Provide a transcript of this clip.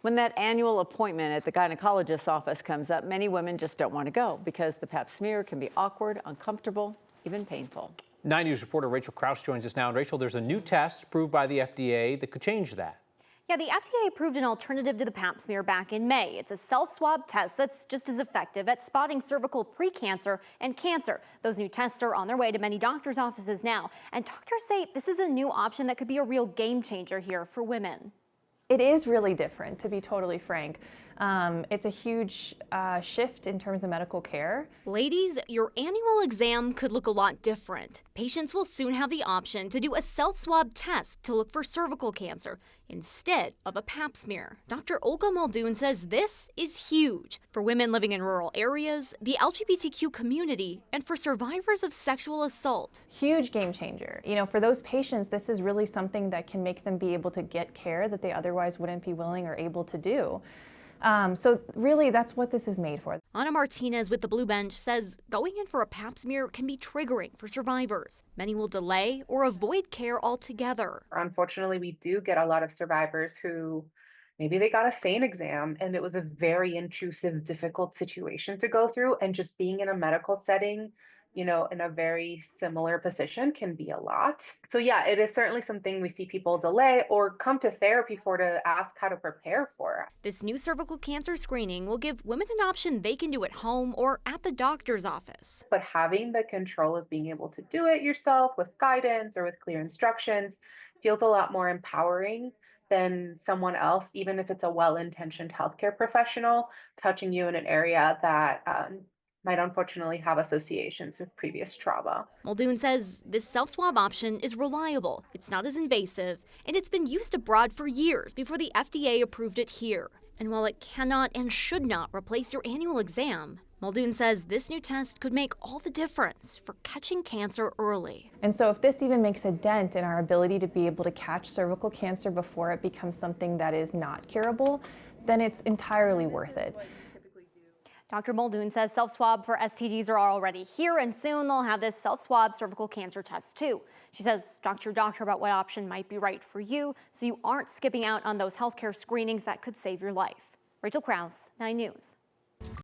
When that annual appointment at the gynecologist's office comes up, many women just don't want to go because the pap smear can be awkward, uncomfortable, even painful. 9 News reporter Rachel Krause joins us now. And Rachel, there's a new test approved by the FDA that could change that. Yeah, the FDA approved an alternative to the pap smear back in May. It's a self-swab test that's just as effective at spotting cervical precancer and cancer. Those new tests are on their way to many doctors' offices now. And doctors say this is a new option that could be a real game changer here for women. It is really different, to be totally frank. It's a huge shift in terms of medical care. Ladies, your annual exam could look a lot different. Patients will soon have the option to do a self-swab test to look for cervical cancer instead of a pap smear. Dr. Olga Muldoon says this is huge for women living in rural areas, the LGBTQ community, and for survivors of sexual assault. Huge game changer. You know, for those patients, this is really something that can make them be able to get care that they otherwise wouldn't be willing or able to do. So really, that's what this is made for. Ana Martinez with the Blue Bench says going in for a pap smear can be triggering for survivors. Many will delay or avoid care altogether. Unfortunately, we do get a lot of survivors who maybe they got a SANE exam and it was a very intrusive, difficult situation to go through. And just being in a medical setting, you know, in a very similar position can be a lot. So yeah, it is certainly something we see people delay or come to therapy for to ask how to prepare for. This new cervical cancer screening will give women an option they can do at home or at the doctor's office. But having the control of being able to do it yourself with guidance or with clear instructions feels a lot more empowering than someone else, even if it's a well-intentioned healthcare professional, touching you in an area that might unfortunately have associations with previous trauma. Muldoon says this self-swab option is reliable, it's not as invasive, and it's been used abroad for years before the FDA approved it here. And while it cannot and should not replace your annual exam, Muldoon says this new test could make all the difference for catching cancer early. And so if this even makes a dent in our ability to be able to catch cervical cancer before it becomes something that is not curable, then it's entirely worth it. Dr. Muldoon says self-swab for STDs are already here, and soon they'll have this self-swab cervical cancer test too. She says talk to your doctor about what option might be right for you so you aren't skipping out on those healthcare screenings that could save your life. Rachel Krause, 9 News.